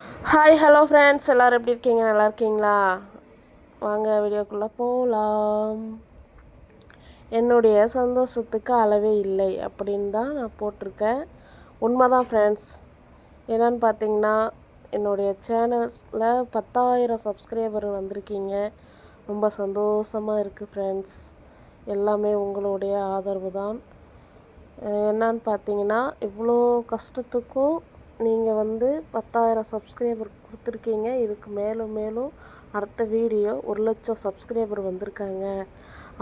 Hi hello friends, எல்லோரும் எப்படி இருக்கீங்க? நல்லா இருக்கீங்களா? வாங்க வீடியோக்குள்ளே போகலாம். என்னுடைய சந்தோஷத்துக்கு அளவே இல்லை அப்படின்னு தான் நான் போட்டிருக்கேன். உண்மைதான் ஃப்ரெண்ட்ஸ். என்னன்னு பார்த்தீங்கன்னா, என்னுடைய சேனல்ஸில் 10,000 சப்ஸ்கிரைபர் வந்திருக்கீங்க. ரொம்ப சந்தோஷமாக இருக்குது ஃப்ரெண்ட்ஸ். எல்லாமே உங்களுடைய ஆதரவு தான். என்னான்னு பார்த்தீங்கன்னா, இவ்வளோ கஷ்டத்துக்கும் நீங்கள் 10,000 சப்ஸ்கிரைபர் கொடுத்துருக்கீங்க. இதுக்கு மேலும் மேலும் அடுத்த வீடியோ 1,00,000 சப்ஸ்கிரைபர் வந்திருக்காங்க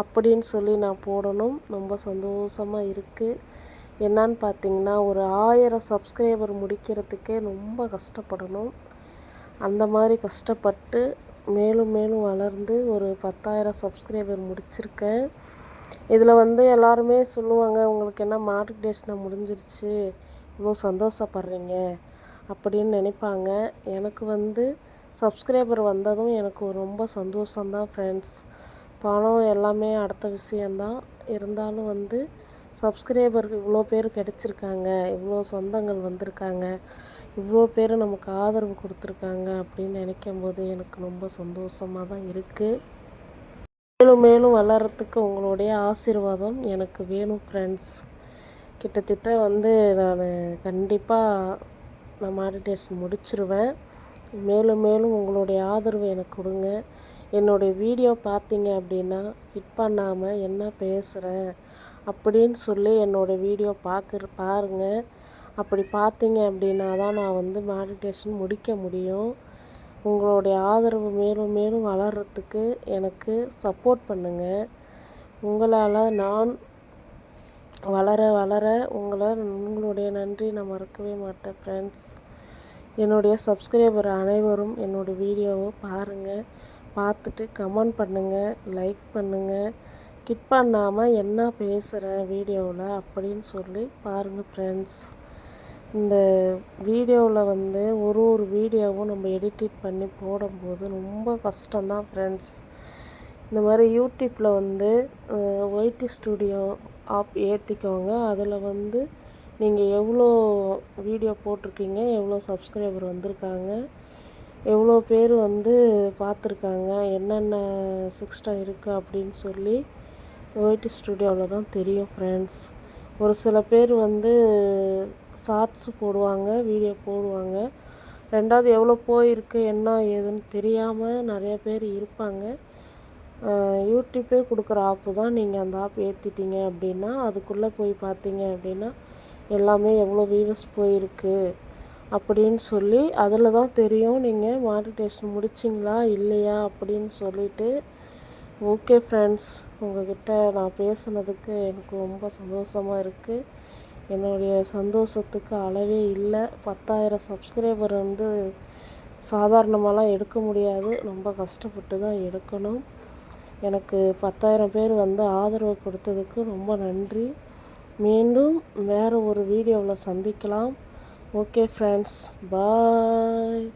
அப்படின்னு சொல்லி நான் போடணும். ரொம்ப சந்தோஷமாக இருக்குது. என்னான்னு பார்த்தீங்கன்னா, ஒரு 1000 சப்ஸ்கிரைபர் முடிக்கிறதுக்கே ரொம்ப கஷ்டப்படணும். அந்த மாதிரி கஷ்டப்பட்டு மேலும் மேலும் வளர்ந்து ஒரு 10,000 சப்ஸ்கிரைபர் முடிச்சிருக்கேன். இதில் எல்லாருமே சொல்லுவாங்க, உங்களுக்கு என்ன மானிட்டேஷன் முடிஞ்சிருச்சு, இவ்வளோ சந்தோஷப்படுறீங்க அப்படின்னு நினைப்பாங்க. எனக்கு சப்ஸ்கிரைபர் வந்ததும் எனக்கு ரொம்ப சந்தோஷந்தான் ஃப்ரெண்ட்ஸ். பணம் எல்லாமே அடுத்த விஷயந்தான். இருந்தாலும் சப்ஸ்கிரைபர் இவ்வளோ பேர் கிடச்சிருக்காங்க, இவ்வளோ சொந்தங்கள் வந்திருக்காங்க, இவ்வளோ பேர் நமக்கு ஆதரவு கொடுத்துருக்காங்க அப்படின்னு நினைக்கும்போது எனக்கு ரொம்ப சந்தோஷமாக தான் இருக்குது. மேலும் மேலும் வளர்கிறதுக்கு உங்களுடைய ஆசீர்வாதம் எனக்கு வேணும் ஃப்ரெண்ட்ஸ். கிட்டத்தட்ட நான் கண்டிப்பாக மானிட்டேஷன் முடிச்சிருவேன். மேலும் மேலும் உங்களுடைய ஆதரவு எனக்கு கொடுங்க. என்னுடைய வீடியோ பார்த்தீங்க அப்படின்னா ஹிட் பண்ணாமல் என்ன பேசுகிறேன் அப்படின்னு சொல்லி என்னோடய வீடியோ பாருங்கள். அப்படி பார்த்தீங்க அப்படின்னா தான் நான் மானிட்டேஷன் முடிக்க முடியும். உங்களுடைய ஆதரவு மேலும் மேலும் வளர்கிறதுக்கு எனக்கு சப்போர்ட் பண்ணுங்கள். உங்களால் நான் வளர வளர உங்களுடைய நன்றி நான் மறக்கவே மாட்டேன் ஃப்ரெண்ட்ஸ். என்னுடைய சப்ஸ்கிரைபர் அனைவரும் என்னோடய வீடியோவை பாருங்கள். பார்த்துட்டு கமெண்ட் பண்ணுங்கள், லைக் பண்ணுங்கள். கிட் பண்ணாமல் என்ன பேசுகிறேன் வீடியோவில் அப்படின்னு சொல்லி பாருங்கள் ஃப்ரெண்ட்ஸ். இந்த வீடியோவில் ஒரு வீடியோவும் நம்ம எடிட் பண்ணி போடும்போது ரொம்ப கஷ்டம்தான் ஃப்ரெண்ட்ஸ். இந்த மாதிரி யூடியூப்பில் ஒய்டி ஸ்டுடியோ ஆப் ஏற்றிக்கோங்க. அதில் நீங்கள் எவ்வளோ வீடியோ போட்டிருக்கீங்க, எவ்வளோ சப்ஸ்கிரைபர் வந்திருக்காங்க, எவ்வளோ பேர் பார்த்துருக்காங்க, என்னென்ன சிஸ்டம் இருக்குது அப்படின்னு சொல்லி ஒய்டி ஸ்டுடியோவில் தான் தெரியும் ஃப்ரெண்ட்ஸ். ஒரு சில பேர் ஷார்ட்ஸு போடுவாங்க, வீடியோ போடுவாங்க. ரெண்டாவது எவ்வளோ போயிருக்கு என்ன ஏதுன்னு தெரியாமல் நிறைய பேர் இருப்பாங்க. யூடியூப்பே கொடுக்குற ஆப்பு தான். நீங்கள் அந்த ஆப் ஏற்றிட்டீங்க அப்படின்னா அதுக்குள்ளே போய் பார்த்தீங்க அப்படின்னா எல்லாமே எவ்வளோ வியூவர்ஸ் போயிருக்கு அப்படின்னு சொல்லி அதில் தான் தெரியும் நீங்கள் மானிட்டேஷன் முடிச்சிங்களா இல்லையா அப்படின்னு சொல்லிட்டு. ஓகே ஃப்ரெண்ட்ஸ், உங்கள்கிட்ட நான் பேசுனதுக்கு எனக்கு ரொம்ப சந்தோஷமாக இருக்குது. என்னுடைய சந்தோஷத்துக்கு அளவே இல்லை. 10,000 சப்ஸ்கிரைபர் சாதாரணமாலாம் எடுக்க முடியாது, ரொம்ப கஷ்டப்பட்டு தான் எடுக்கணும். எனக்கு 10,000 பேர் ஆதரவு கொடுத்ததுக்கு ரொம்ப நன்றி. மீண்டும் வேறு ஒரு வீடியோவில் சந்திக்கலாம். ஓகே ஃப்ரெண்ட்ஸ், பாய்.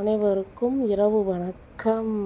அனைவருக்கும் இரவு வணக்கம்.